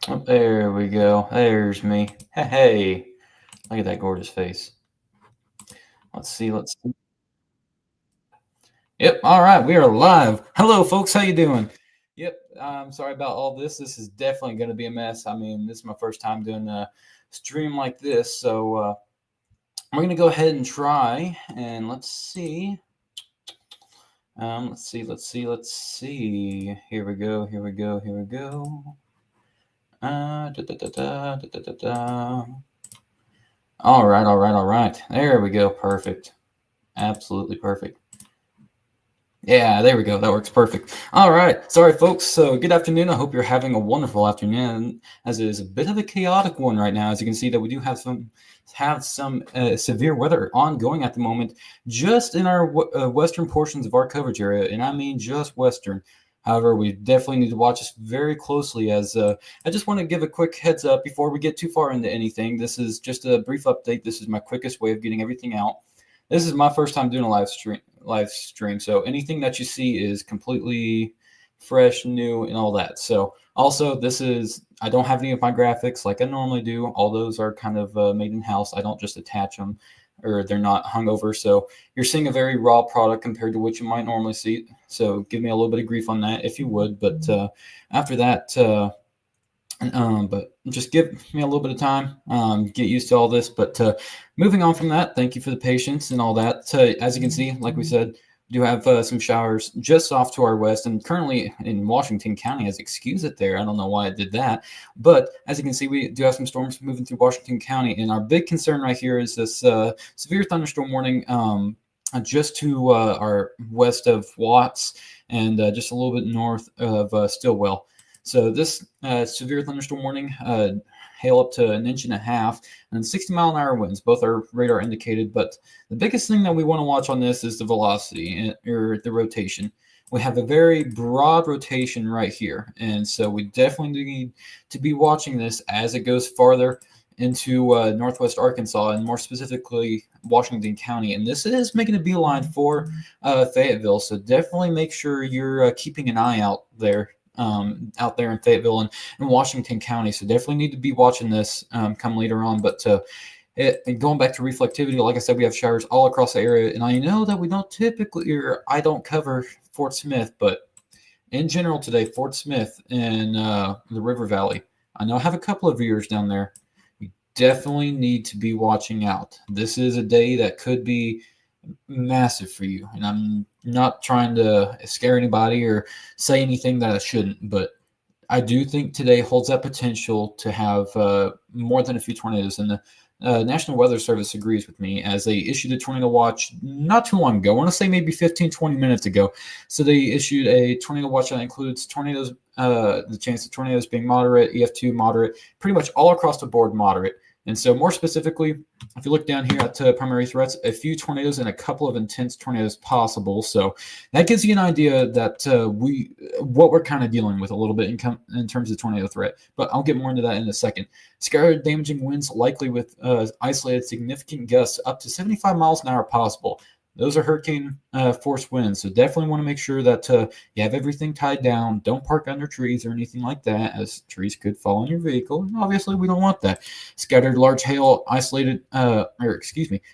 Oh, there we go. There's me. Hey, look at that gorgeous face. Let's see. Let's see. Yep. All right, we are live. Hello, folks. How you doing? Yep. I'm sorry about all this. This is definitely going to be a mess. I mean, this is my first time doing a stream like this, so we're going to go ahead and try. And let's see. Let's see. Here we go. Here we go. Here we go. Da, da, da, da, da, da, da. All right. There we go. Perfect. Absolutely perfect. Yeah, there we go. That works perfect. All right. Sorry, folks. So, good afternoon. I hope you're having a wonderful afternoon, as it is a bit of a chaotic one right now. As you can see, that we do have some severe weather ongoing at the moment, just in our western portions of our coverage area, and I mean just western. However, we definitely need to watch this very closely, as I just want to give a quick heads up before we get too far into anything. This is just a brief update. This is my quickest way of getting everything out. This is my first time doing a live stream, so anything that you see is completely fresh, new, and all that. So also, I don't have any of my graphics like I normally do. All those are kind of made in house. I don't just attach them, or they're not hung over. So you're seeing a very raw product compared to what you might normally see. So give me a little bit of grief on that if you would. But after that. But just give me a little bit of time, get used to all this. But moving on from that, thank you for the patience and all that. As you can see, like we said, we do have some showers just off to our west, and currently in Washington County. As excuse it there, I don't know why I did that, but as you can see, we do have some storms moving through Washington County, and our big concern right here is this severe thunderstorm warning just to our west of Watts and just a little bit north of Stillwell. So this severe thunderstorm warning, hail up to 1.5 inches, and 60-mile-an-hour winds. Both are radar indicated, but the biggest thing that we want to watch on this is the velocity, or the rotation. We have a very broad rotation right here, and so we definitely need to be watching this as it goes farther into northwest Arkansas, and more specifically Washington County. And this is making a beeline for Fayetteville, so definitely make sure you're keeping an eye out there in Fayetteville and Washington County. So definitely need to be watching this come later on. But going back to reflectivity, like I said, we have showers all across the area. And I know that we don't typically, or I don't cover Fort Smith, but in general today, Fort Smith and the River Valley, I know I have a couple of viewers down there. You definitely need to be watching out. This is a day that could be massive for you, and I'm not trying to scare anybody or say anything that I shouldn't, but I do think today holds that potential to have more than a few tornadoes. And the National Weather Service agrees with me, as they issued a tornado watch not too long ago. I want to say maybe 15-20 minutes ago. So they issued a tornado watch that includes tornadoes, the chance of tornadoes being moderate, EF2 moderate, pretty much all across the board moderate. And so more specifically, if you look down here at primary threats, a few tornadoes and a couple of intense tornadoes possible. So that gives you an idea that what we're kind of dealing with a little bit in terms of tornado threat. But I'll get more into that in a second. Scattered damaging winds likely with isolated significant gusts up to 75 miles an hour possible. Those are hurricane force winds, so definitely want to make sure that you have everything tied down. Don't park under trees or anything like that, as trees could fall on your vehicle. And obviously, we don't want that. Scattered large hail,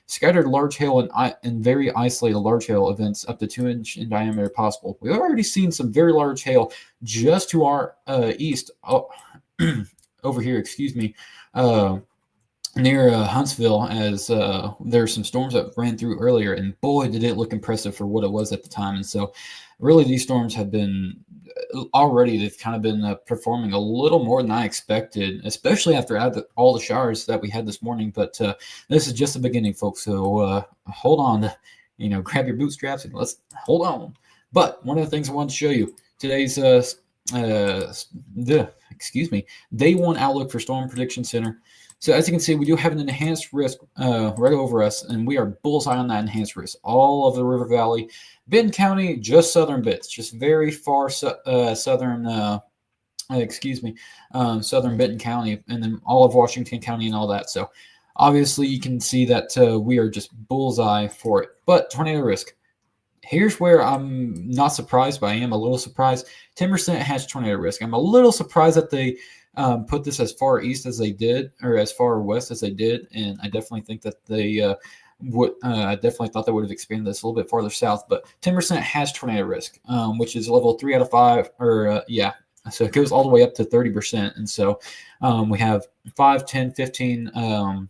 scattered large hail and very isolated large hail events up to 2-inch in diameter possible. We've already seen some very large hail just to our east, over here. Near Huntsville, as there are some storms that ran through earlier, and boy, did it look impressive for what it was at the time. And so really these storms have been they've kind of been performing a little more than I expected, especially after all the showers that we had this morning. But this is just the beginning, folks, so hold on, grab your bootstraps and let's hold on. But one of the things I wanted to show you, today's day one outlook for Storm Prediction Center. So as you can see, we do have an enhanced risk right over us, and we are bullseye on that enhanced risk. All of the River Valley, Benton County, just southern bits, just very far southern, southern Benton County, and then all of Washington County and all that. So obviously you can see that we are just bullseye for it. But tornado risk. Here's where I'm not surprised, but I am a little surprised. 10% has tornado risk. I'm a little surprised that they put this as far east as they did, or as far west as they did, and I definitely think that they I definitely thought they would have expanded this a little bit farther south. But 10% has tornado risk, which is level 3 out of 5, or yeah. So it goes all the way up to 30%, and so we have 5, 10, 15.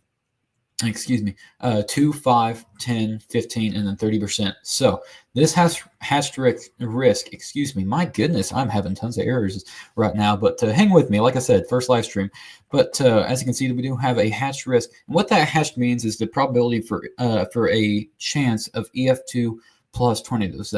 2, 5, 10, 15, and then 30%. So this has hatched risk. My goodness, I'm having tons of errors right now, but hang with me. Like I said, first live stream. But as you can see, we do have a hatched risk. And what that hatched means is the probability for a chance of EF2 plus tornadoes,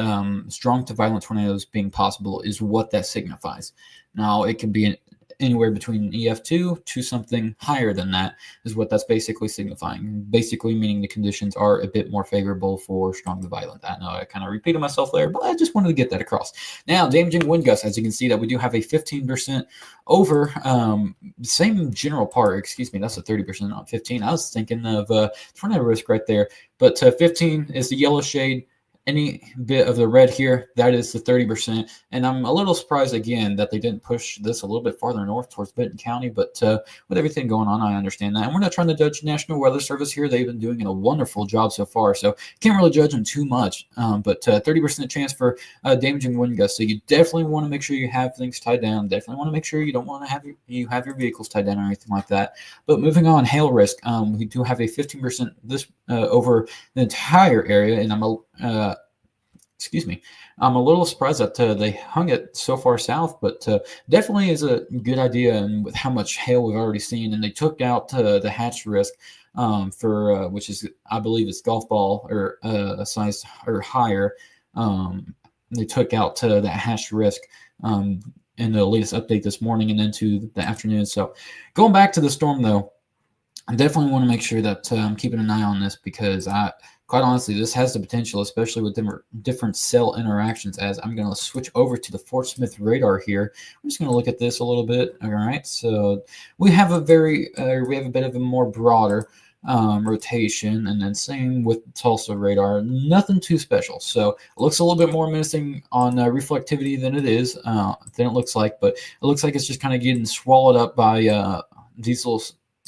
strong to violent tornadoes being possible, is what that signifies. Now, it can be anywhere between EF2 to something higher than that is what that's basically signifying. Basically meaning the conditions are a bit more favorable for strong to violent. I know I kind of repeated myself there, but I just wanted to get that across. Now, damaging wind gusts, as you can see that we do have a 15% over, same general part, that's a 30%, not 15. I was thinking of tornado risk right there, but 15 is the yellow shade. Any bit of the red here, that is the 30%. And I'm a little surprised, again, that they didn't push this a little bit farther north towards Benton County. But with everything going on, I understand that. And we're not trying to judge National Weather Service here. They've been doing a wonderful job so far. So can't really judge them too much. But 30% chance for damaging wind gusts. So you definitely want to make sure you have things tied down. Definitely want to make sure you don't want to have your vehicles tied down or anything like that. But moving on, hail risk. We do have a 15% this over the entire area. And I'm a little surprised that they hung it so far south, but definitely is a good idea. And with how much hail we've already seen, and they took out the hatch risk for which is, I believe, it's golf ball or a size or higher. They took out that hatch risk in the latest update this morning and into the afternoon. So going back to the storm, though, I definitely want to make sure that I'm keeping an eye on this, because quite honestly, this has the potential, especially with different cell interactions. As I'm going to switch over to the Fort Smith radar here. I'm just going to look at this a little bit. All right, so we have a bit of a more broader rotation, and then same with Tulsa radar. Nothing too special. So it looks a little bit more menacing on reflectivity than it looks like, but it looks like it's just kind of getting swallowed up by these little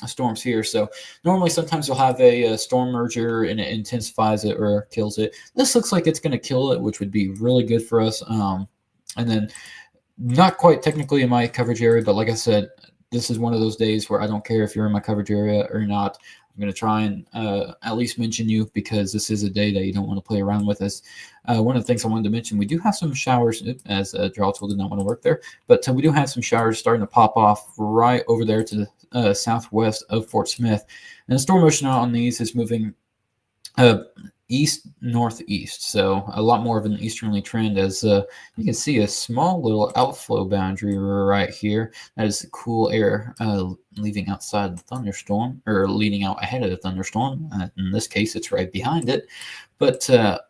storms here. So normally sometimes you'll have a storm merger and it intensifies it or kills it. This looks like it's going to kill it, which would be really good for us. And then not quite technically in my coverage area, but like I said, this is one of those days where I don't care if you're in my coverage area or not. I'm going to try and at least mention you, because this is a day that you don't want to play around with us. One of the things I wanted to mention, we do have some showers, as Draw tool did not want to work there, but we do have some showers starting to pop off right over there to the southwest of Fort Smith. And the storm motion on these is moving east-northeast, so a lot more of an easterly trend, as you can see a small little outflow boundary right here. That is the cool air leaving outside the thunderstorm, or leading out ahead of the thunderstorm. In this case, it's right behind it. But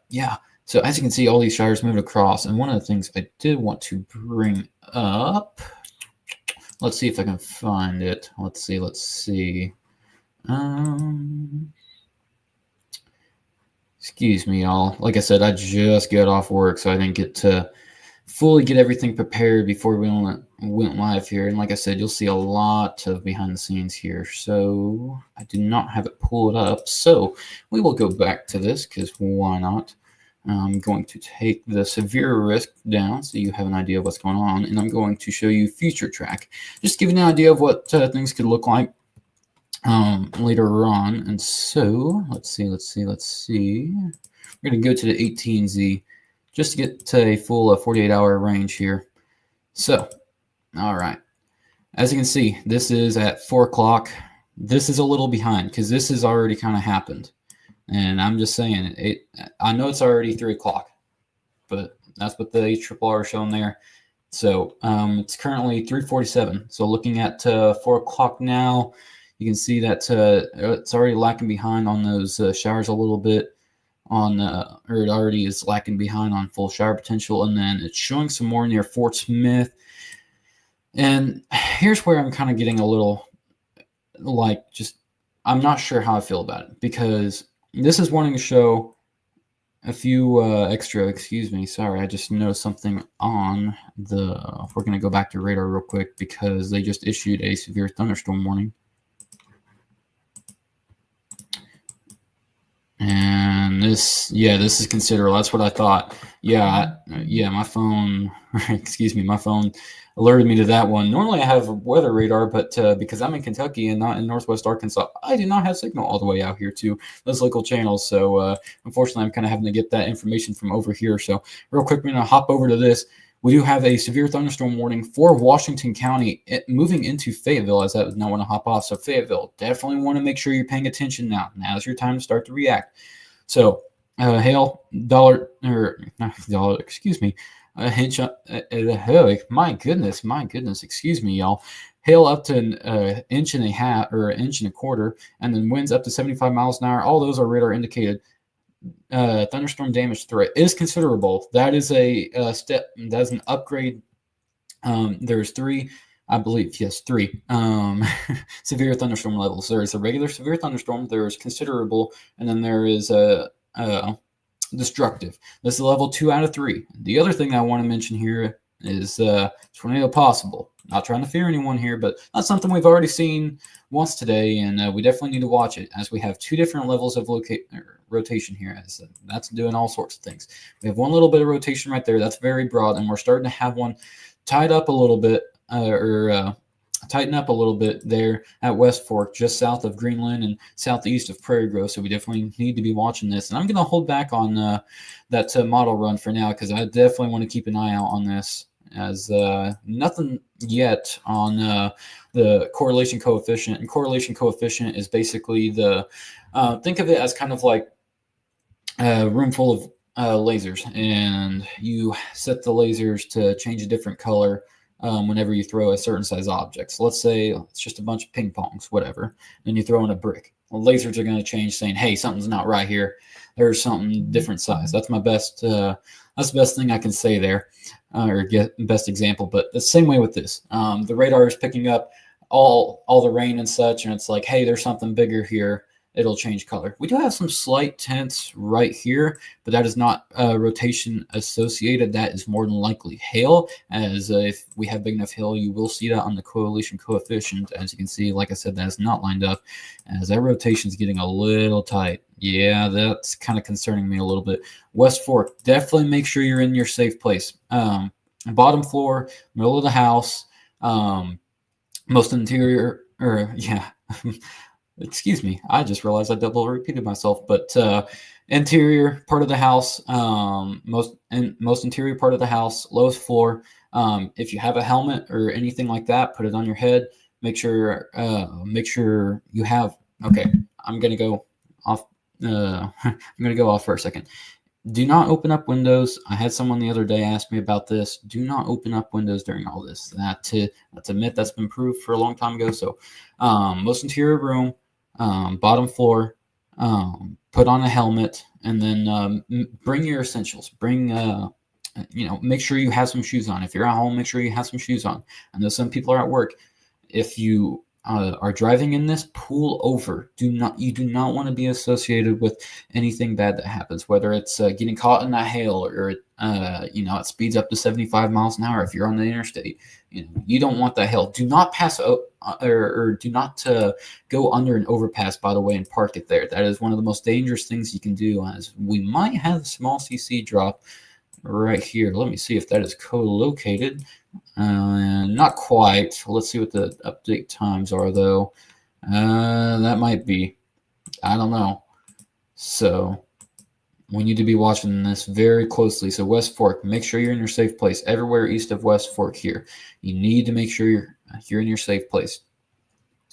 yeah, so as you can see, all these showers moving across. And one of the things I did want to bring up, let's see if I can find it. Let's see. Excuse me, y'all. Like I said, I just got off work, so I didn't get to fully get everything prepared before we went live here. And like I said, you'll see a lot of behind the scenes here. So I do not have it pulled up. So we will go back to this, because why not? I'm going to take the severe risk down so you have an idea of what's going on. And I'm going to show you future track, just to give you an idea of what things could look like later on. And so let's see. We're going to go to the 18Z just to get to a full 48-hour range here. So, all right. As you can see, this is at 4 o'clock. This is a little behind, because this has already kind of happened. And I'm just saying, I know it's already 3 o'clock, but that's what the HRRR is showing there. So it's currently 3:47. So looking at 4 o'clock now, you can see that it's already lacking behind on those showers a little bit, or it already is lacking behind on full shower potential. And then it's showing some more near Fort Smith. And here's where I'm kind of getting a little, I'm not sure how I feel about it, because this is wanting to show extra, excuse me. Sorry, I just noticed something on the. We're going to go back to radar real quick because they just issued a severe thunderstorm warning. And this is considerable. That's what I thought. Yeah, my phone, excuse me, my phone alerted me to that one. Normally I have weather radar, but because I'm in Kentucky and not in Northwest Arkansas, I do not have signal all the way out here to those local channels. So unfortunately, I'm kind of having to get that information from over here. So real quick, we're going to hop over to this. We do have a severe thunderstorm warning for Washington County moving into Fayetteville, as I now want to hop off. So Fayetteville, definitely want to make sure you're paying attention now. Now's your time to start to react. So hail, excuse me, my goodness, excuse me, y'all. Hail up to an inch and a half or an inch and a quarter, and then winds up to 75 miles an hour. All those are radar indicated. Thunderstorm damage threat is considerable. That is a step. That is an upgrade. There's three, I believe. Yes, three severe thunderstorm levels. There is a regular severe thunderstorm. There is considerable, and then there is a destructive. This is level 2 out of 3. The other thing I want to mention here is tornado possible. Not trying to fear anyone here, but that's something we've already seen once today, and we definitely need to watch it as we have 2 different levels of rotation here. As that's doing all sorts of things. We have one little bit of rotation right there. That's very broad, and we're starting to have one tied up a little bit, tighten up a little bit there at West Fork, just south of Greenland and southeast of Prairie Grove. So we definitely need to be watching this. And I'm going to hold back on that model run for now because I definitely want to keep an eye out on this, as nothing yet on the correlation coefficient. And correlation coefficient is basically the think of it as kind of like a room full of lasers, and you set the lasers to change a different color whenever you throw a certain size object. So let's say it's just a bunch of ping pongs, whatever, and you throw in a brick. Well, lasers are going to change, saying, "Hey, something's not right here. There's something different size." That's my best. That's the best thing I can say there, or get best example. But the same way with this, the radar is picking up all the rain and such, and it's like, "Hey, there's something bigger here." It'll change color. We do have some slight tints right here, but that is not rotation associated. That is more than likely hail, as if we have big enough hail, you will see that on the correlation coefficient. As you can see, like I said, that is not lined up, as that rotation is getting a little tight. Yeah, that's kind of concerning me a little bit. West Fork, definitely make sure you're in your safe place. Bottom floor, middle of the house, most interior, or yeah. Excuse me, I just realized I double repeated myself, but interior part of the house, most interior part of the house, lowest floor. If you have a helmet or anything like that, put it on your head. Make sure you have. Okay, I'm gonna go off. I'm gonna go off for a second. Do not open up windows. I had someone the other day ask me about this. Do not open up windows during all this. That's a myth that's been proved for a long time ago. So, most interior room. Bottom floor, put on a helmet, and then bring your essentials. Bring, make sure you have some shoes on. If you're at home, make sure you have some shoes on. I know some people are at work. If you are driving in this, pull over. You do not want to be associated with anything bad that happens, whether it's getting caught in that hail or it speeds up to 75 miles an hour if you're on the interstate. You don't want that hail. Do not pass or do not go under an overpass, by the way, and park it there. That is one of the most dangerous things you can do, as we might have a small CC drop right here. Let me see if that is co-located. Not quite. Let's see what the update times are, though. That might be. I don't know. So we need to be watching this very closely. So West Fork, make sure you're in your safe place. Everywhere east of West Fork here, you need to make sure you're in your safe place.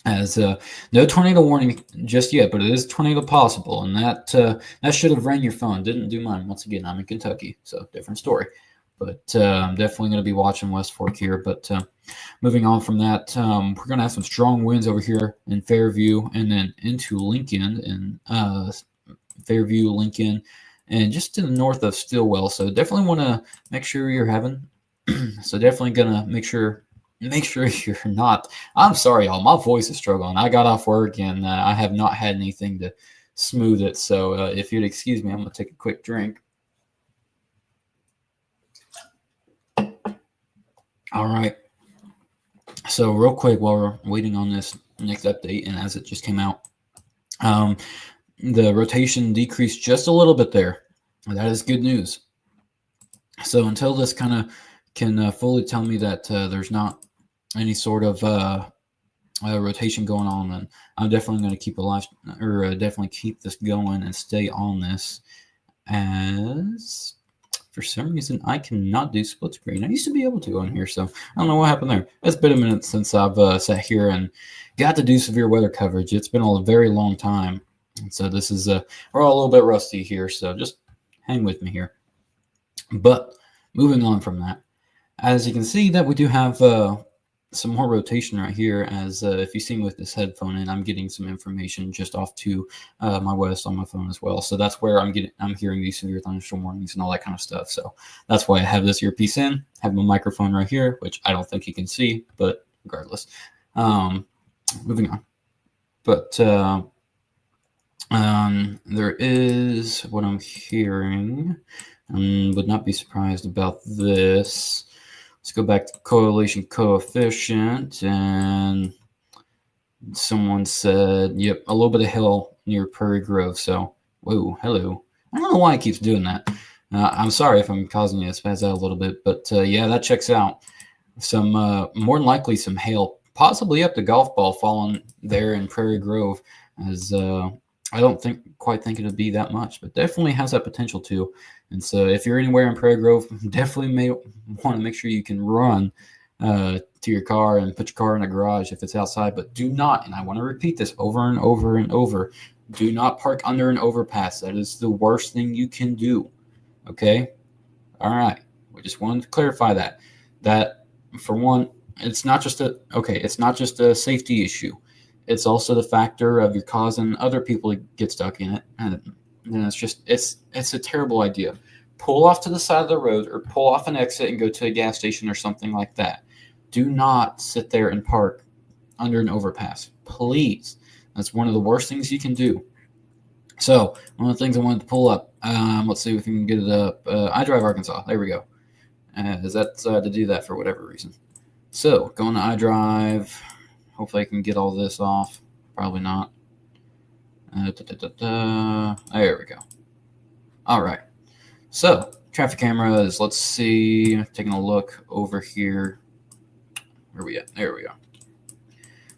As no tornado warning just yet, but it is tornado possible, and that should have rang your phone. Didn't do mine. Once again, I'm in Kentucky, so different story. But I'm definitely going to be watching West Fork here. But moving on from that, we're going to have some strong winds over here in Fairview, and then into Lincoln and Fairview, Lincoln, and just to the north of Stillwell. So definitely want to make sure you're having. So definitely gonna make sure you're not. I'm sorry, y'all. My voice is struggling. I got off work and I have not had anything to smooth it. So if you'd excuse me, I'm going to take a quick drink. All right. So real quick, while we're waiting on this next update, and as it just came out, the rotation decreased just a little bit there. That is good news. So until this kind of can fully tell me that there's not any sort of rotation going on, then I'm definitely going to keep definitely keep this going and stay on this. As for some reason, I cannot do split screen. I used to be able to on here, so I don't know what happened there. It's been a minute since I've sat here and got to do severe weather coverage. It's been a very long time. And so this is, we're all a little bit rusty here, so just hang with me here. But moving on from that, as you can see that we do have some more rotation right here, as if you see me with this headphone in, I'm getting some information just off to my west on my phone as well. So that's where I'm hearing these severe thunderstorm warnings and all that kind of stuff. So that's why I have this earpiece in, have my microphone right here, which I don't think you can see, but regardless. Moving on. But there is what I'm hearing. Would not be surprised about this. Let's go back to correlation coefficient, and someone said, yep, a little bit of hail near Prairie Grove. So, whoa, hello. I don't know why it keeps doing that. I'm sorry if I'm causing you to spaz out a little bit, but yeah, that checks out. Some more than likely some hail, possibly up the golf ball falling there in Prairie Grove, as I don't quite think it'll be that much, but definitely has that potential to. And so if you're anywhere in Prairie Grove, definitely may want to make sure you can run to your car and put your car in a garage if it's outside. But do not, and I want to repeat this over and over and over, do not park under an overpass. That is the worst thing you can do. Okay? All right. We just wanted to clarify that. That, for one, it's not just a safety issue. It's also the factor of you're causing other people to get stuck in it. And it's a terrible idea. Pull off to the side of the road or pull off an exit and go to a gas station or something like that. Do not sit there and park under an overpass. Please. That's one of the worst things you can do. So one of the things I wanted to pull up, let's see if we can get it up. iDrive Arkansas. There we go. Is that to do that for whatever reason. So going to iDrive. Hopefully I can get all this off. Probably not. There we go. All right. So traffic cameras. Let's see. Taking a look over here. Where are we at? There we go.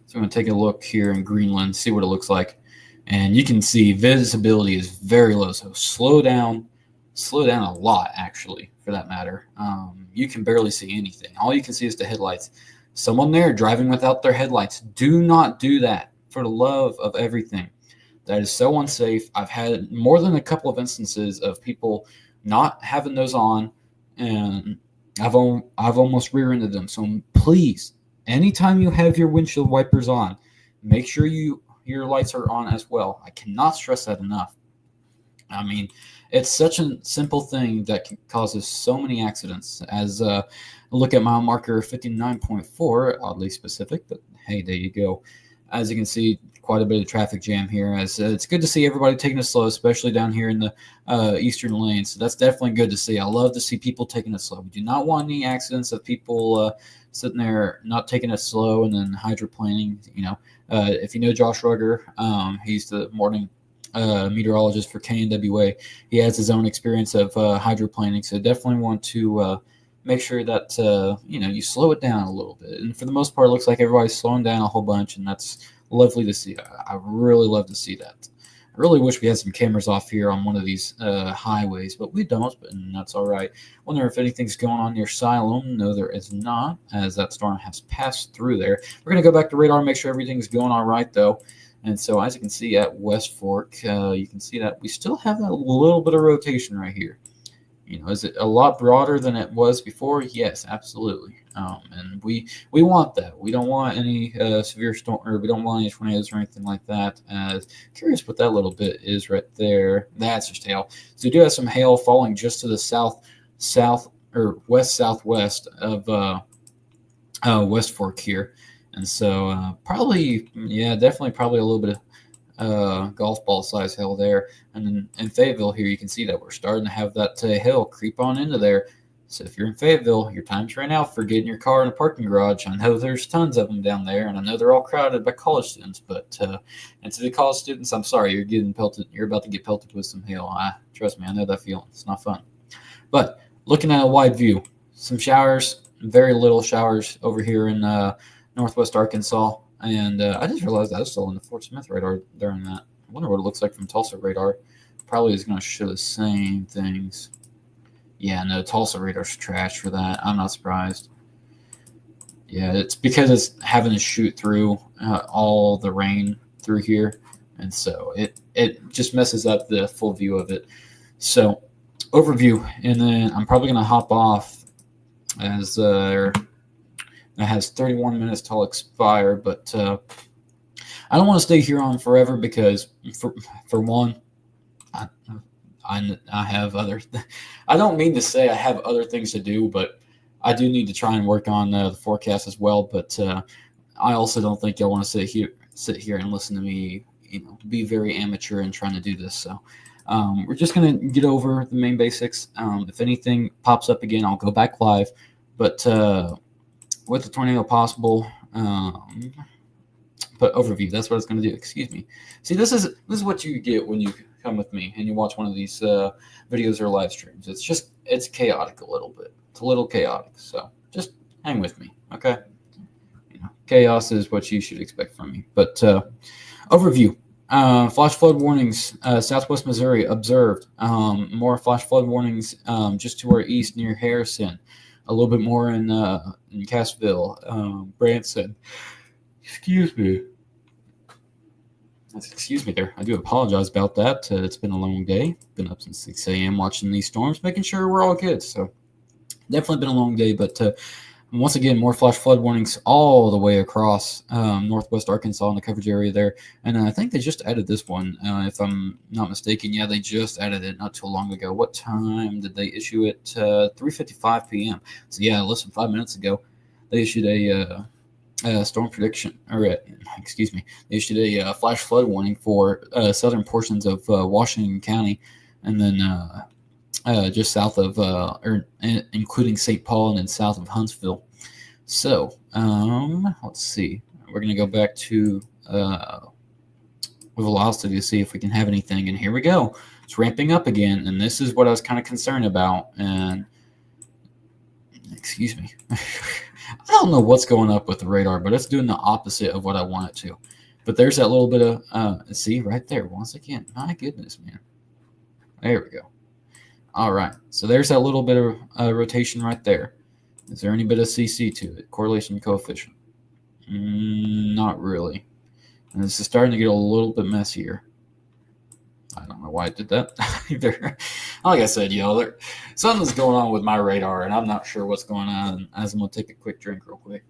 So I'm going to take a look here in Greenland, see what it looks like. And you can see visibility is very low. So slow down a lot, actually, for that matter. You can barely see anything. All you can see is the headlights. Someone there driving without their headlights. Do not do that, for the love of everything. That is so unsafe. I've had more than a couple of instances of people not having those on, and I've almost rear-ended them. So please, anytime you have your windshield wipers on, make sure your lights are on as well. I cannot stress that enough. I mean, it's such a simple thing that causes so many accidents. As look at mile marker 59.4, oddly specific, but hey, there you go. As you can see, quite a bit of traffic jam here. As it's good to see everybody taking it slow, especially down here in the eastern lane. So that's definitely good to see. I love to see people taking it slow. We do not want any accidents of people sitting there not taking it slow and then hydroplaning. If you know Josh Rugger, he's the morning meteorologist for KNWA. He has his own experience of hydroplaning, so definitely want to make sure that you slow it down a little bit. And for the most part, it looks like everybody's slowing down a whole bunch, and that's lovely to see. I really love to see that. I really wish we had some cameras off here on one of these highways, but we don't, and that's all right. Wonder if anything's going on near Siloam. No, there is not, as that storm has passed through there. We're going to go back to radar and make sure everything's going all right, though. And so as you can see at West Fork, you can see that we still have that little bit of rotation right here. Is it a lot broader than it was before? Yes, absolutely. And we want that. We don't want any severe storm, or we don't want any tornadoes or anything like that. Curious what that little bit is right there. That's just hail. So we do have some hail falling just to the south or west southwest of West Fork here. And so definitely probably a little bit golf ball size hail there. And then in Fayetteville here, you can see that we're starting to have that hail creep on into there. So if you're in Fayetteville, your time's ran out for getting your car in a parking garage. I know there's tons of them down there, and I know they're all crowded by college students. But and to the college students, I'm sorry, you're getting pelted. You're about to get pelted with some hail. Trust me, I know that feeling. It's not fun. But looking at a wide view, some showers, very little showers over here in northwest Arkansas. And I just realized I was still in the Fort Smith radar during that. I wonder what it looks like from Tulsa radar. Probably is going to show the same things. Yeah, no, Tulsa radar's trash for that. I'm not surprised. Yeah, it's because it's having to shoot through all the rain through here. And so it just messes up the full view of it. So overview, and then I'm probably going to hop off as it has 31 minutes till expire, but I don't want to stay here on forever because for one, I have other. I don't mean to say I have other things to do, but I do need to try and work on the forecast as well. But I also don't think y'all want to sit here and listen to me, be very amateur and trying to do this. So we're just gonna get over the main basics. If anything pops up again, I'll go back live. But with the tornado possible, but overview. That's what it's going to do. Excuse me. See, this is what you get when you come with me and you watch one of these videos or live streams. It's chaotic a little bit. It's a little chaotic. So just hang with me, okay? Chaos is what you should expect from me. But overview. Flash flood warnings. Southwest Missouri observed. More flash flood warnings just to our east near Harrison. A little bit more in Cassville, Branson. Excuse me there. I do apologize about that. It's been a long day. Been up since 6 a.m. watching these storms, making sure we're all good. So definitely been a long day. But once again, more flash flood warnings all the way across northwest Arkansas in the coverage area there. And I think they just added this one, if I'm not mistaken. Yeah, they just added it not too long ago. What time did they issue it? 3:55 p.m. So yeah, less than 5 minutes ago, they issued a storm prediction, or excuse me, they issued a flash flood warning for southern portions of Washington County, and then just south of, including St. Paul and then south of Huntsville. So let's see. We're going to go back to velocity to see if we can have anything. And here we go. It's ramping up again, and this is what I was kind of concerned about. And excuse me. I don't know what's going up with the radar, but it's doing the opposite of what I want it to. But there's that little bit of, see, right there, once again. My goodness, man. There we go. All right, so there's that little bit of rotation right there. Is there any bit of CC to it? Correlation coefficient? Not really. And this is starting to get a little bit messier. I don't know why I did that either. Like I said, something's going on with my radar, and I'm not sure what's going on. As I'm going to take a quick drink real quick.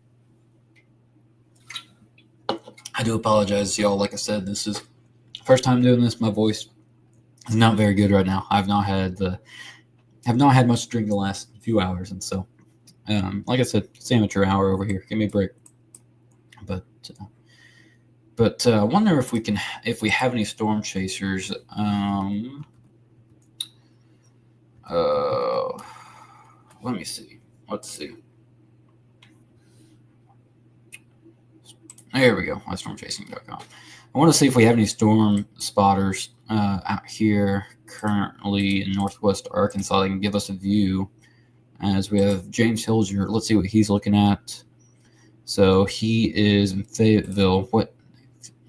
I do apologize, y'all. Like I said, this is the first time doing this. My voice is not very good right now. Have not had much to drink the last few hours, and so, like I said, it's amateur hour over here. Give me a break. But I wonder if we have any storm chasers. Let me see. Let's see. There we go. Stormchasing.com. I want to see if we have any storm spotters out here currently in northwest Arkansas that can give us a view. As we have James Hilger. Let's see what he's looking at. So he is in Fayetteville.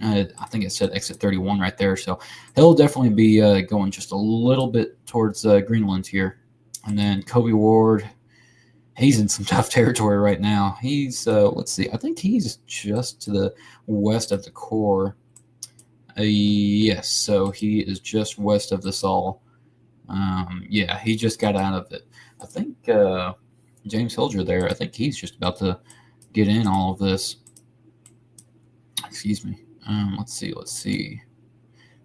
I think it said exit 31 right there. So he'll definitely be going just a little bit towards Greenland here. And then Kobe Ward, he's in some tough territory right now. He's, let's see, I think he's just to the west of the core. Yes, so he is just west of this all. Yeah, he just got out of it. I think James Hilger there, I think he's just about to get in all of this. Excuse me. Let's see.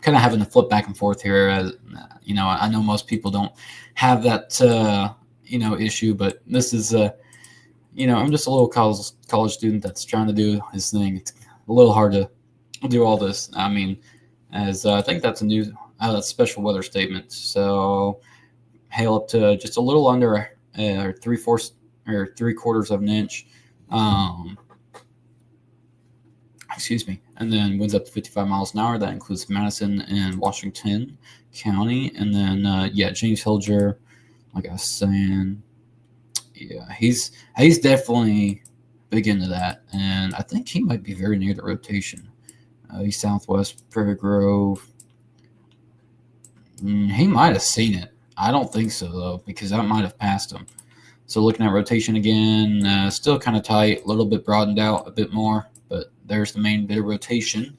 Kind of having to flip back and forth here. As I know most people don't have that, issue, but this is, I'm just a little college student that's trying to do his thing. It's a little hard to do all this. I mean, as I think that's a new special weather statement. So hail up to just a little under 3/4 or 3/4 of an inch. Um, excuse me, and then winds up to 55 miles an hour. That includes Madison and Washington County, and then James Hilger, like I was saying, yeah, he's definitely big into that, and I think he might be very near the rotation. He's Southwest Prairie Grove. He might have seen it. I don't think so though, because that might have passed him. So looking at rotation again, still kind of tight, a little bit broadened out a bit more, but there's the main bit of rotation.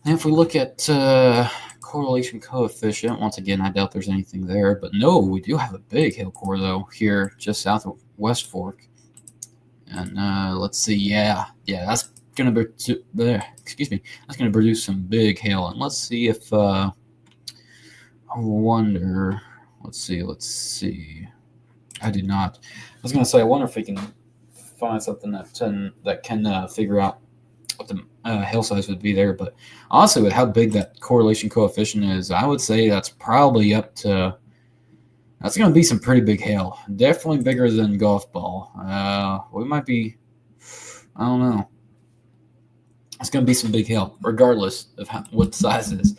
And if we look at correlation coefficient, once again, I doubt there's anything there, but no, we do have a big hail core though here just south of West Fork. And let's see, yeah, that's gonna be that's gonna produce some big hail. And let's see if I wonder. Let's see. I did not. I was gonna say, I wonder if we can find something that can figure out what the hail size would be there. But honestly, with how big that correlation coefficient is, I would say that's probably up to. That's going to be some pretty big hail. Definitely bigger than golf ball. We might be. I don't know. It's going to be some big hail, regardless of what size it is.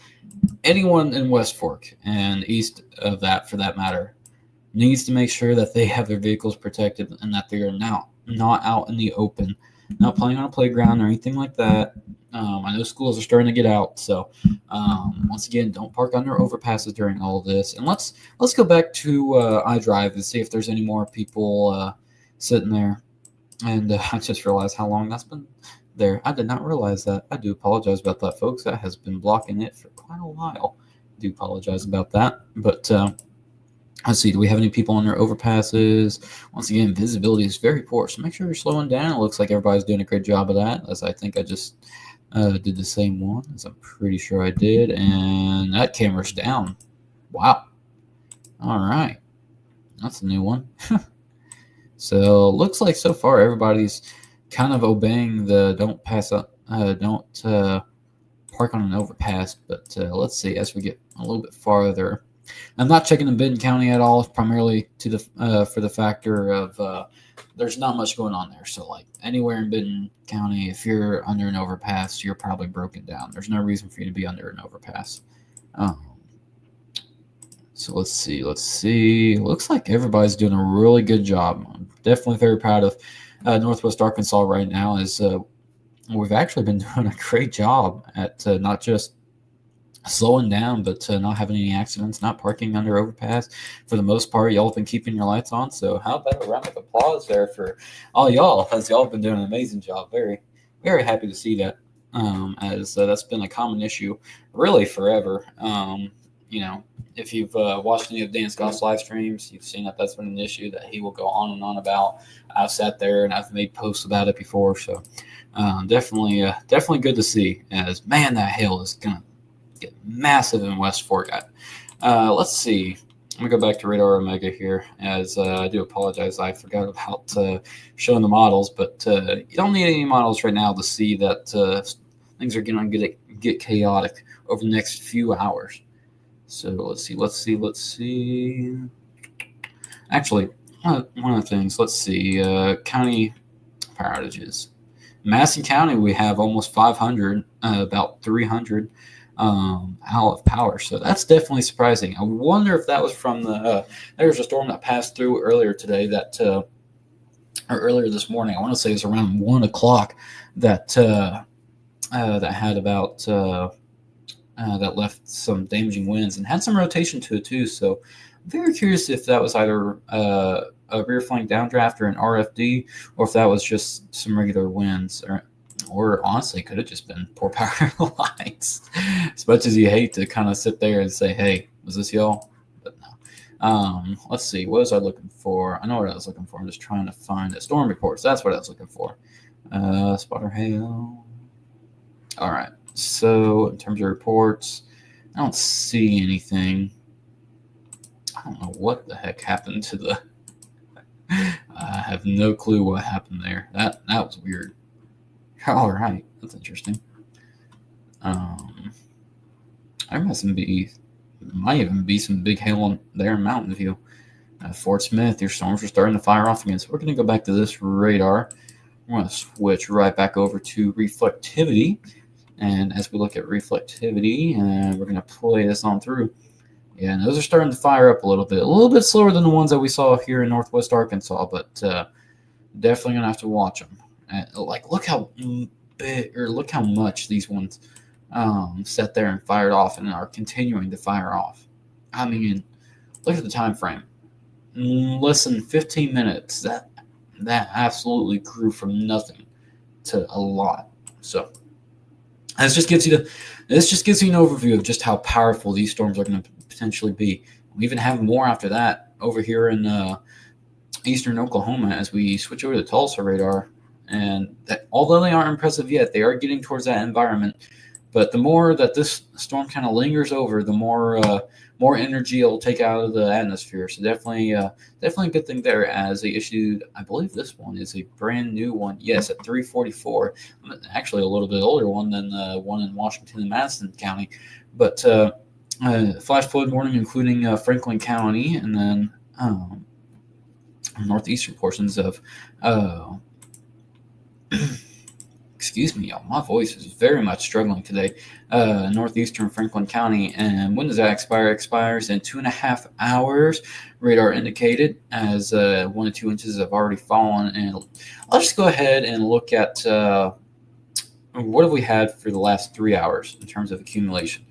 Anyone in West Fork and east of that, for that matter, needs to make sure that they have their vehicles protected and that they are now not out in the open, not playing on a playground or anything like that. I know schools are starting to get out, so once again, don't park under overpasses during all of this. And let's go back to iDrive and see if there's any more people sitting there. And I just realized how long that's been there. I did not realize that. I do apologize about that, folks. That has been blocking it for quite a while. I do apologize about that. But let's see, do we have any people on their overpasses? Once again, visibility is very poor, so make sure you're slowing down. It looks like everybody's doing a great job of that, as I think I just did the same one, as I'm pretty sure I did. And that camera's down. Wow. All right. That's a new one. So looks like so far everybody's kind of obeying the don't park on an overpass. But let's see, as we get a little bit farther. I'm not checking in Benton County at all, primarily to the for the factor of there's not much going on there. So like anywhere in Benton County, if you're under an overpass, you're probably broken down. There's no reason for you to be under an overpass. So let's see. Looks like everybody's doing a really good job. I'm definitely very proud of Northwest Arkansas right now. As we've actually been doing a great job at not just slowing down, but not having any accidents, not parking under overpass. For the most part, y'all have been keeping your lights on. So how about a round of applause there for all y'all, as y'all have been doing an amazing job. Very, very happy to see that, as that's been a common issue really forever. If you've watched any of Dan Scott's live streams, you've seen that that's been an issue that he will go on and on about. I've sat there and I've made posts about it before. So definitely good to see, as man, that hail is going to get massive in West Fork. Let's see. I'm going to go back to Radar Omega here, as I do apologize. I forgot about showing the models, but you don't need any models right now to see that things are going to get chaotic over the next few hours. So let's see. Actually, one of the things, let's see, county power outages. Madison County, we have almost 500, about 300 out of power. So that's definitely surprising. I wonder if that was from there was a storm that passed through earlier today or earlier this morning. I want to say it was around 1 o'clock that had about that left some damaging winds and had some rotation to it too. So I'm very curious if that was either a rear flank downdraft or an RFD, or if that was just some regular winds, or honestly could have just been poor power lines. As much as you hate to kind of sit there and say, hey, was this y'all? But no. Let's see, what was I looking for? I know what I was looking for. I'm just trying to find a storm reports. That's what I was looking for. Spotter hail. All right. So in terms of reports, I don't see anything. I don't know what the heck happened to the. I have no clue what happened there. That was weird. All right, that's interesting. There might even be some big hail there in Mountain View. Fort Smith, your storms are starting to fire off again. So we're going to go back to this radar. We're going to switch right back over to reflectivity. And as we look at reflectivity, we're going to play this on through. Yeah, and those are starting to fire up a little bit slower than the ones that we saw here in Northwest Arkansas, but definitely going to have to watch them. Look how big, or look how much these ones sat there and fired off and are continuing to fire off. I mean, look at the time frame. Less than 15 minutes. That absolutely grew from nothing to a lot. So this just gives you an overview of just how powerful these storms are going to potentially be. We even have more after that over here in eastern Oklahoma as we switch over to Tulsa radar. And although they aren't impressive yet, they are getting towards that environment. But the more that this storm kind of lingers over, the more energy it'll take out of the atmosphere. So definitely a good thing there, as they issued, I believe this one is a brand new one. Yes, at 3:44. Actually, a little bit older one than the one in Washington and Madison County. But flash flood warning, including Franklin County, and then northeastern portions of. Excuse me, y'all. My voice is very much struggling today. Northeastern Franklin County. And when does that expire? It expires in 2.5 hours. Radar indicated as 1 to 2 inches have already fallen. And I'll just go ahead and look at what have we had for the last 3 hours in terms of accumulation.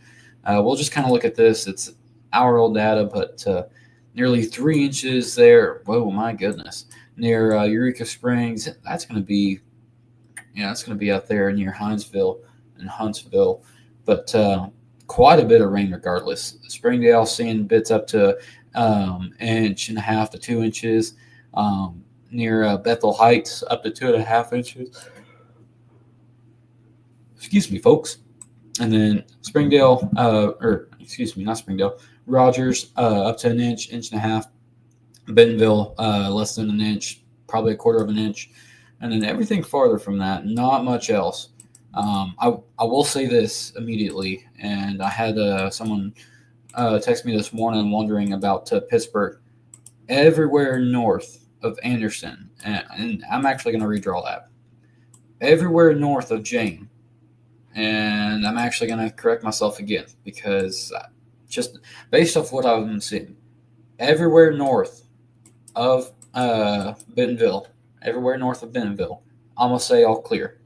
We'll just kind of look at this. It's hour-old data, but nearly 3 inches there. Whoa, my goodness. Near Eureka Springs, that's going to be out there near Hinesville and Huntsville, but quite a bit of rain regardless. Springdale seeing bits up to 1.5 to 2 inches. Near Bethel Heights up to 2.5 inches. Excuse me, folks. And then Springdale, not Springdale, Rogers up to 1 inch, 1.5 inches. Bentonville, less than 1 inch, probably 1/4 of an inch. And then everything farther from that, not much else. I will say this immediately, and I had someone text me this morning wondering about Pittsburgh. Everywhere north of Anderson, and I'm actually going to redraw that. Everywhere north of Jane, and I'm actually going to correct myself again because just based off what I've been seeing, everywhere north of Bentonville, I'm gonna say all clear.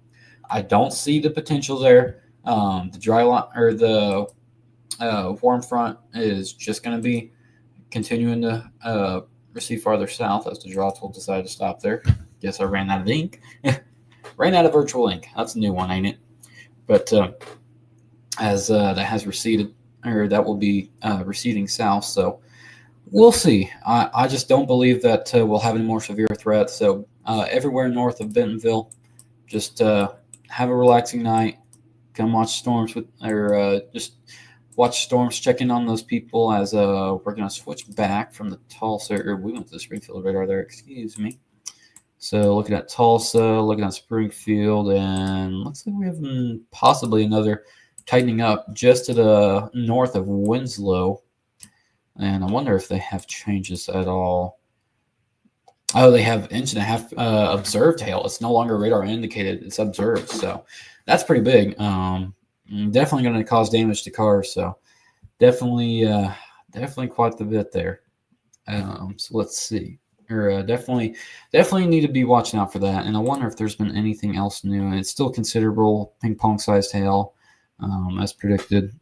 I don't see the potential there. The dry line or the warm front is just going to be continuing to recede farther south as the draw tool decided to stop there. Guess I ran out of ink. Ran out of virtual ink. That's a new one, ain't it? But as that has receded, or that will be receding south, so we'll see. I just don't believe that we'll have any more severe threats. So everywhere north of Bentonville, just have a relaxing night. Come watch storms just watch storms. Check in on those people as we're going to switch back from the Tulsa. Or we went to the Springfield radar there. Excuse me. So looking at Tulsa, looking at Springfield, and looks like we have possibly another tightening up just to the north of Winslow. And I wonder if they have changes at all. Oh, they have 1.5 inch observed hail. It's no longer radar indicated. It's observed. So that's pretty big. Definitely going to cause damage to cars. So definitely quite the bit there. So let's see. Definitely need to be watching out for that. And I wonder if there's been anything else new. And it's still considerable ping pong sized hail, as predicted.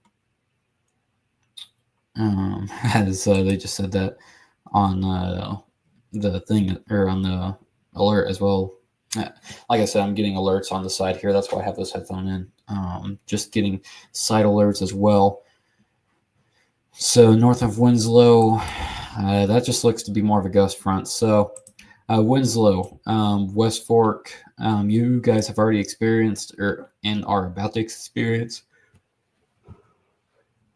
As they just said that on the thing, or on the alert as well. Like I said, I'm getting alerts on the side here. That's why I have this headphone in. Just getting side alerts as well. So north of Winslow, that just looks to be more of a gust front. So Winslow, West Fork, you guys have already experienced and are about to experience.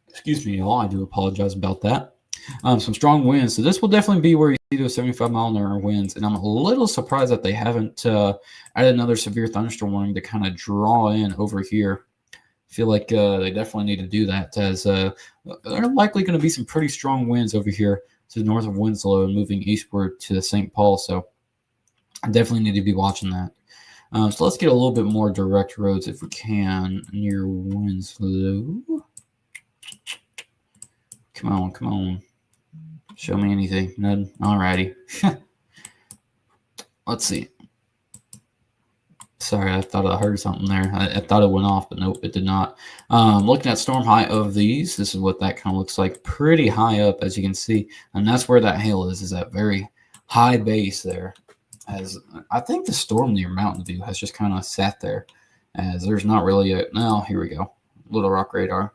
Excuse me, y'all. I do apologize about that. Some strong winds. So this will definitely be where you see those 75-mile-an-hour winds. And I'm a little surprised that they haven't added another severe thunderstorm warning to kind of draw in over here feel like they definitely need to do that, as there are likely going to be some pretty strong winds over here to the north of Winslow and moving eastward to St. Paul. So I definitely need to be watching that. So let's get a little bit more direct roads if we can near Winslow. Come on, come on. Show me anything. None. Alrighty. Let's see. Sorry, I thought I heard something there. I thought it went off, but nope, it did not. Looking at storm height of these, this is what that kind of looks like. Pretty high up, as you can see. And that's where that hail is that very high base there. As I think the storm near Mountain View has just kind of sat there, as there's not really a... No, here we go. Little Rock radar.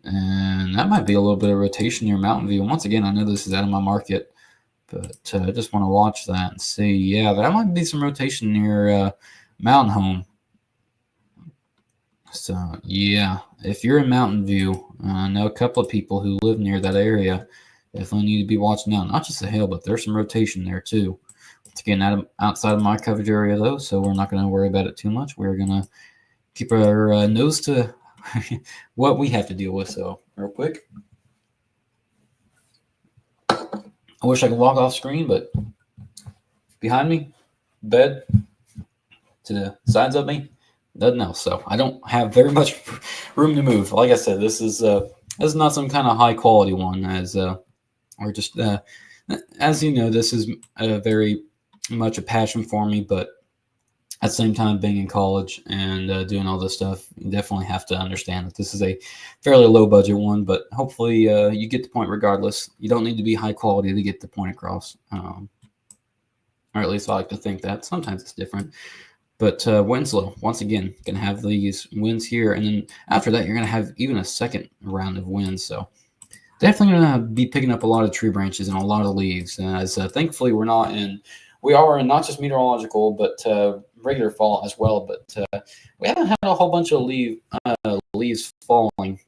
And that might be a little bit of rotation near Mountain View. And once again, I know this is out of my market, but I just want to watch that and see. Yeah, that might be some rotation near Mountain Home. So, yeah, if you're in Mountain View, I know a couple of people who live near that area. Definitely need to be watching out. Not just the hail, but there's some rotation there, too. Once again, outside of my coverage area, though, so we're not going to worry about it too much. We're going to keep our nose to what we have to deal with. So, real quick. I wish I could walk off screen, but behind me, bed, to the sides of me, nothing else. So I don't have very much room to move. Like I said, this is not some kind of high quality one, as or just as you know, this is very much a passion for me. But at the same time, being in college and doing all this stuff, you definitely have to understand that this is a fairly low budget one. But hopefully, you get the point regardless. You don't need to be high quality to get the point across, or at least I like to think that. Sometimes it's different. But Winslow, once again, going to have these winds here. And then after that, you're going to have even a second round of winds. So definitely going to be picking up a lot of tree branches and a lot of leaves. As thankfully, we are in not just meteorological, but regular fall as well. But we haven't had a whole bunch of leaves falling.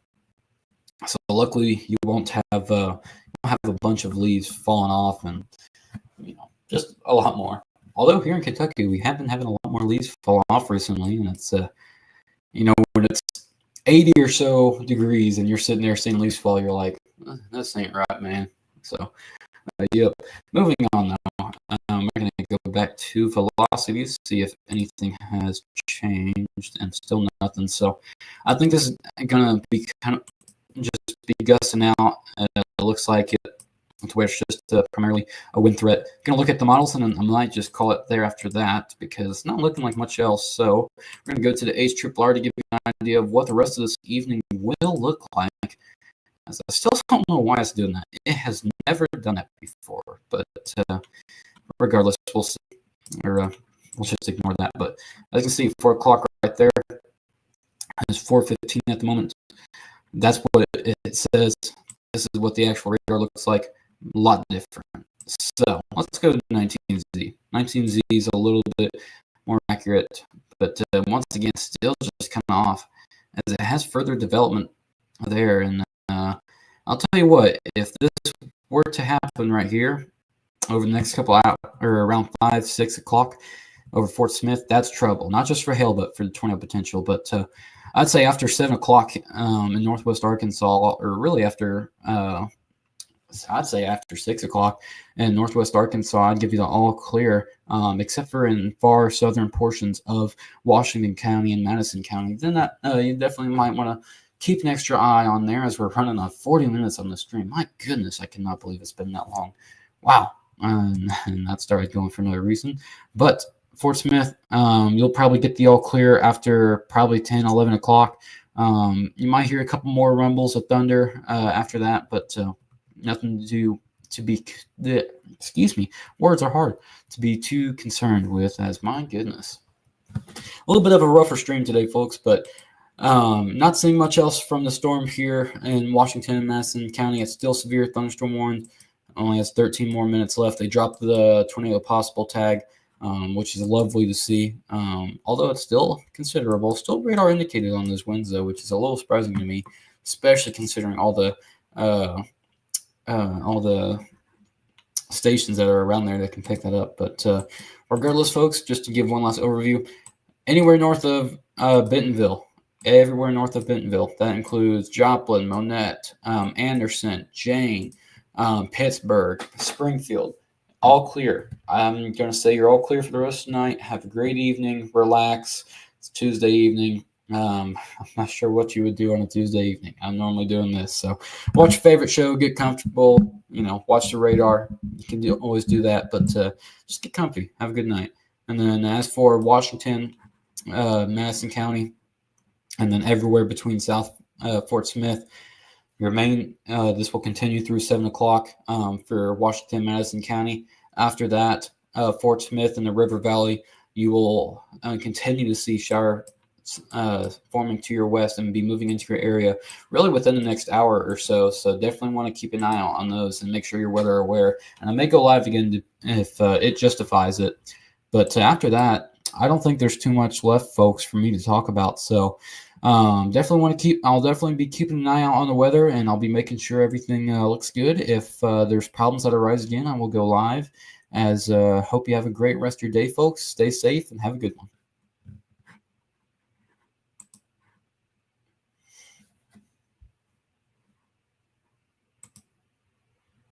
So luckily, you won't have a bunch of leaves falling off, and just a lot more. Although here in Kentucky, we have been having a lot more leaves fall off recently, and it's, when it's 80 or so degrees and you're sitting there seeing leaves fall, you're like, this ain't right, man. So, yep. Moving on now, we're going to go back to velocities, see if anything has changed, and still nothing. So, I think this is going to be kind of just be gusting out. It looks like it. To where it's just primarily a wind threat. Going to look at the models, and I might just call it there after that because it's not looking like much else. So we're going to go to the HRRR to give you an idea of what the rest of this evening will look like. As I still don't know why it's doing that. It has never done that before, but regardless, we'll see. Or we'll just ignore that. But as you can see, 4 o'clock right there. It's 4:15 at the moment. That's what it says. This is what the actual radar looks like. A lot different. So let's go to 19Z. 19Z is a little bit more accurate, but once again, still just kind of off, as it has further development there. And I'll tell you what, if this were to happen right here over the next couple hours, or around 5, 6 o'clock over Fort Smith, that's trouble. Not just for hail, but for the tornado potential. But I'd say after 7 o'clock in northwest Arkansas, or really after I'd say after 6 o'clock in northwest Arkansas, I'd give you the all clear, except for in far southern portions of Washington County and Madison County. Then that you definitely might want to keep an extra eye on there, as we're running on 40 minutes on the stream. My goodness, I cannot believe it's been that long. Wow. And that started going for another reason. But Fort Smith, you'll probably get the all clear after probably 10, 11 o'clock. You might hear a couple more rumbles of thunder after that, but nothing to be, excuse me, words are hard to be too concerned with, as my goodness. A little bit of a rougher stream today, folks, but not seeing much else from the storm here in Washington and Madison County. It's still severe thunderstorm warned. Only has 13 more minutes left. They dropped the tornado possible tag, which is lovely to see. Although it's still considerable. Still radar indicated on those winds, though, which is a little surprising to me, especially considering all the stations that are around there that can pick that up. But regardless, folks, just to give one last overview, anywhere north of Bentonville, everywhere north of Bentonville. That includes Joplin, Monette, Anderson, Jane, Pittsburgh, Springfield. All clear. I'm going to say you're all clear for the rest of the night. Have a great evening. Relax. It's Tuesday evening. I'm not sure what you would do on a Tuesday evening. I'm normally doing this. So watch your favorite show, get comfortable, watch the radar. You can always do that, but just get comfy. Have a good night. And then as for Washington, Madison County, and then everywhere between South Fort Smith, this will continue through 7 o'clock for Washington, Madison County. After that, Fort Smith and the River Valley, you will continue to see shower forming to your west and be moving into your area really within the next hour or so. So definitely want to keep an eye out on those and make sure you're weather aware. And I may go live again if it justifies it. But after that, I don't think there's too much left, folks, for me to talk about. So I'll definitely be keeping an eye out on the weather, and I'll be making sure everything looks good. If there's problems that arise again, I will go live. Hope you have a great rest of your day, folks. Stay safe and have a good one.